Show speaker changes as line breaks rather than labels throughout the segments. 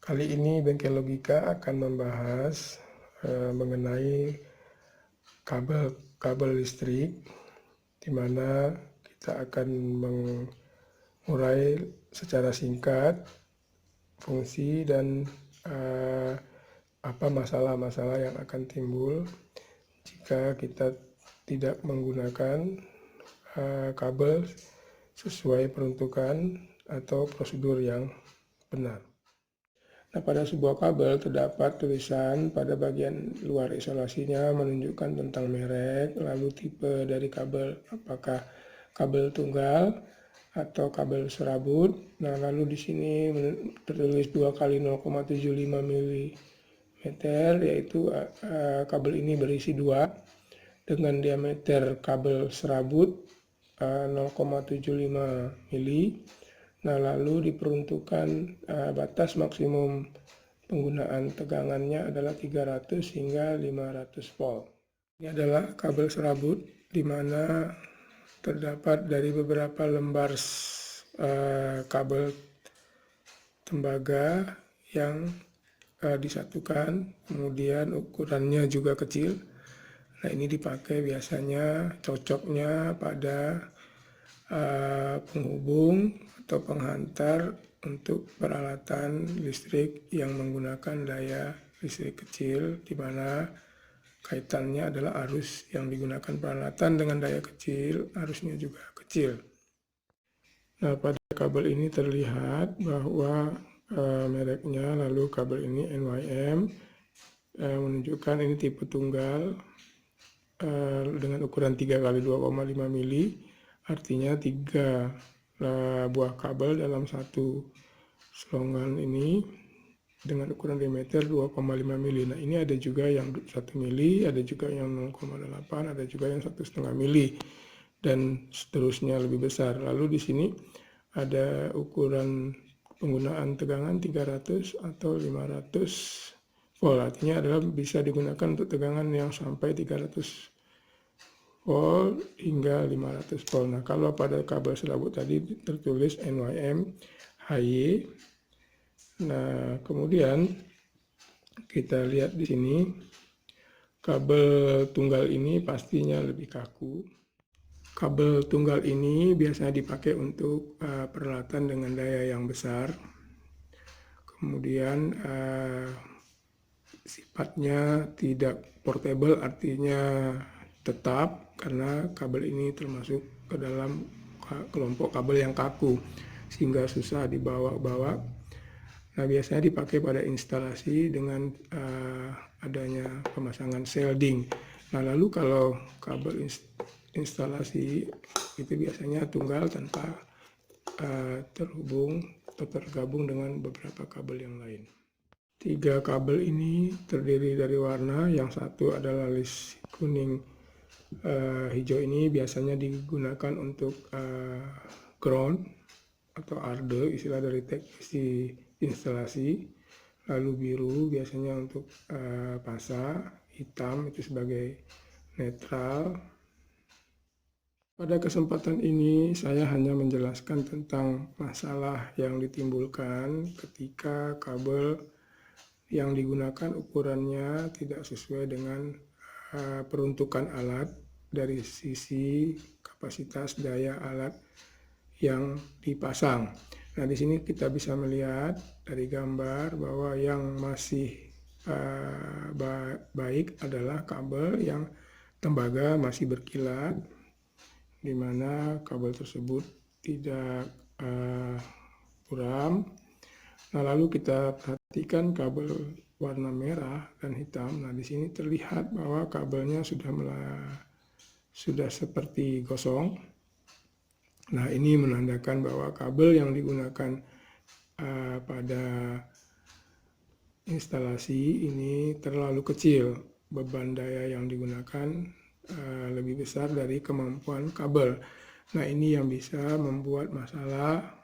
Kali ini Bengkel Logika akan membahas mengenai kabel listrik, di mana kita akan mengurai secara singkat fungsi dan apa masalah-masalah yang akan timbul jika kita tidak menggunakan kabel sesuai peruntukan atau prosedur yang benar. Nah, pada sebuah kabel terdapat tulisan pada bagian luar isolasinya menunjukkan tentang merek, lalu tipe dari kabel, apakah kabel tunggal atau kabel serabut. Nah, lalu di sini tertulis 2 kali 0,75 mm, yaitu kabel ini berisi 2 dengan diameter kabel serabut 0,75 mm. Nah, lalu diperuntukkan batas maksimum penggunaan tegangannya adalah 300 hingga 500 volt. Ini adalah kabel serabut di mana terdapat dari beberapa lembar kabel tembaga yang disatukan, kemudian ukurannya juga kecil. Nah, ini dipakai biasanya cocoknya pada penghubung atau penghantar untuk peralatan listrik yang menggunakan daya listrik kecil, di mana kaitannya adalah arus yang digunakan peralatan dengan daya kecil, arusnya juga kecil. Nah, pada kabel ini terlihat bahwa mereknya, lalu kabel ini NYM, menunjukkan ini tipe tunggal dengan ukuran 3 kali 2,5 mm. Artinya 3 buah kabel dalam satu selongan ini dengan ukuran diameter 2,5 mm. Nah, ini ada juga yang 1 mm, ada juga yang 0,8, ada juga yang 1,5 mm, dan seterusnya lebih besar. Lalu di sini ada ukuran penggunaan tegangan 300 atau 500 volt. Artinya adalah bisa digunakan untuk tegangan yang sampai 300 volt hingga 500 volt. Nah, kalau pada kabel serabut tadi tertulis NYM HY. Nah, kemudian kita lihat di sini kabel tunggal ini pastinya lebih kaku. Kabel tunggal ini biasanya dipakai untuk peralatan dengan daya yang besar. Kemudian sifatnya tidak portable, artinya tetap, karena kabel ini termasuk ke dalam kelompok kabel yang kaku sehingga susah dibawa-bawa. Nah, biasanya dipakai pada instalasi dengan adanya pemasangan shielding. Nah, lalu kalau kabel instalasi itu biasanya tunggal tanpa terhubung atau tergabung dengan beberapa kabel yang lain. 3 kabel ini terdiri dari warna, yang satu adalah list kuning hijau, ini biasanya digunakan untuk ground atau arde, istilah dari teknisi instalasi. Lalu biru biasanya untuk pasa, hitam itu sebagai netral. Pada kesempatan ini saya hanya menjelaskan tentang masalah yang ditimbulkan ketika kabel yang digunakan ukurannya tidak sesuai dengan peruntukan alat dari sisi kapasitas daya alat yang dipasang. Nah, di sini kita bisa melihat dari gambar bahwa yang masih baik adalah kabel yang tembaga masih berkilat, di mana kabel tersebut tidak buram. Nah, lalu kita perhatikan kabel warna merah dan hitam. Nah, di sini terlihat bahwa kabelnya sudah seperti gosong. Nah, ini menandakan bahwa kabel yang digunakan pada instalasi ini terlalu kecil. Beban daya yang digunakan lebih besar dari kemampuan kabel. Nah, ini yang bisa membuat masalah.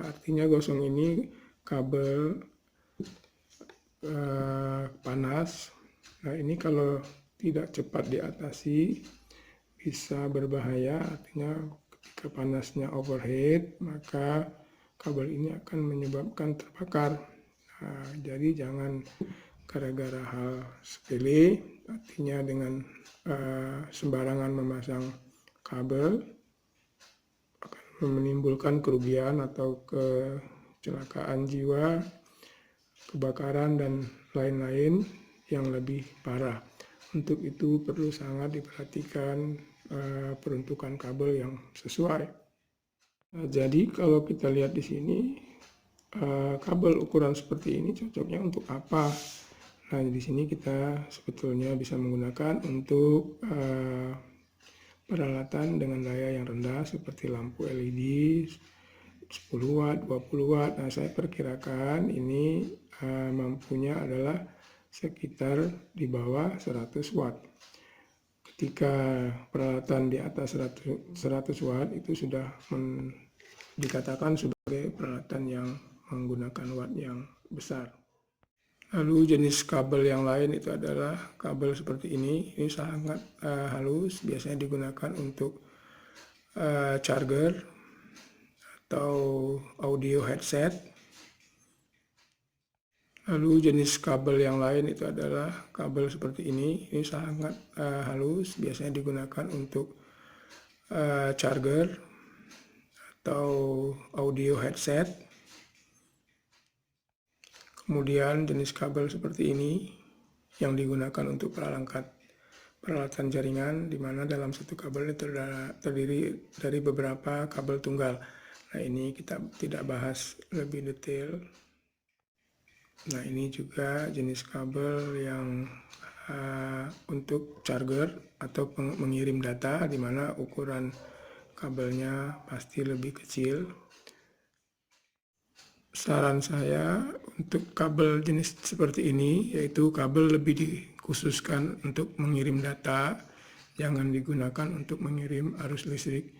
Artinya gosong ini kabel panas. Nah, ini kalau tidak cepat diatasi bisa berbahaya. Artinya ketika panasnya overheat, maka kabel ini akan menyebabkan terbakar. Nah, jadi jangan gara-gara hal sepele, artinya dengan sembarangan memasang kabel akan menimbulkan kerugian atau kecelakaan jiwa, kebakaran, dan lain-lain yang lebih parah. Untuk itu perlu sangat diperhatikan peruntukan kabel yang sesuai. Nah, jadi kalau kita lihat di sini, kabel ukuran seperti ini cocoknya untuk apa? Nah, di sini kita sebetulnya bisa menggunakan untuk peralatan dengan daya yang rendah seperti lampu LED 10 watt, 20 watt. Nah, saya perkirakan ini mampunya adalah sekitar di bawah 100 watt. Ketika peralatan di atas 100 watt itu sudah dikatakan sebagai peralatan yang menggunakan watt yang besar. Lalu jenis kabel yang lain itu adalah kabel seperti ini sangat halus, biasanya digunakan untuk charger atau audio headset. Lalu jenis kabel yang lain itu adalah kabel seperti ini sangat halus, biasanya digunakan untuk charger atau audio headset. Kemudian jenis kabel seperti ini yang digunakan untuk peralatan jaringan, di mana dalam satu kabel terdiri dari beberapa kabel tunggal. Nah, ini kita tidak bahas lebih detail. Nah, ini juga jenis kabel yang untuk charger atau mengirim data, di mana ukuran kabelnya pasti lebih kecil. Saran saya untuk kabel jenis seperti ini, yaitu kabel lebih dikhususkan untuk mengirim data, jangan digunakan untuk mengirim arus listrik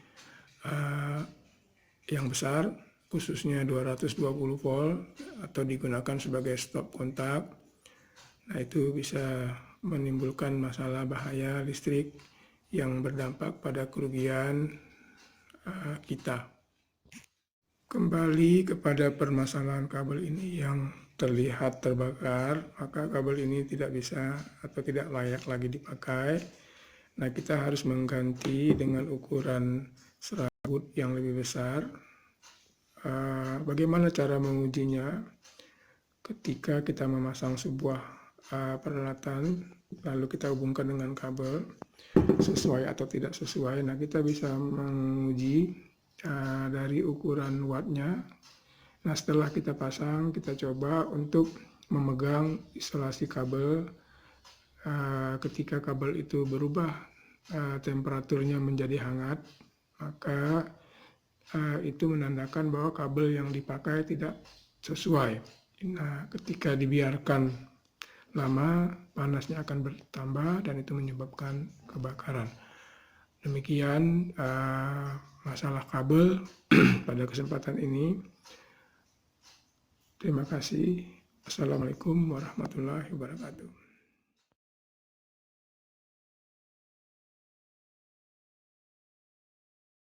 yang besar, khususnya 220 volt, atau digunakan sebagai stop kontak. Nah, itu bisa menimbulkan masalah bahaya listrik yang berdampak pada kerugian kita. Kembali kepada permasalahan kabel ini yang terlihat terbakar, maka kabel ini tidak bisa atau tidak layak lagi dipakai. Nah, kita harus mengganti dengan ukuran serabut yang lebih besar. Bagaimana cara mengujinya? Ketika kita memasang sebuah peralatan, lalu kita hubungkan dengan kabel, sesuai atau tidak sesuai. Nah, kita bisa menguji dari ukuran wattnya. Nah, setelah kita pasang, kita coba untuk memegang isolasi kabel. Ketika kabel itu berubah temperaturnya menjadi hangat, maka itu menandakan bahwa kabel yang dipakai tidak sesuai. Nah, ketika dibiarkan lama, panasnya akan bertambah dan itu menyebabkan kebakaran. Demikian masalah kabel pada kesempatan ini. Terima kasih. Assalamualaikum warahmatullahi wabarakatuh.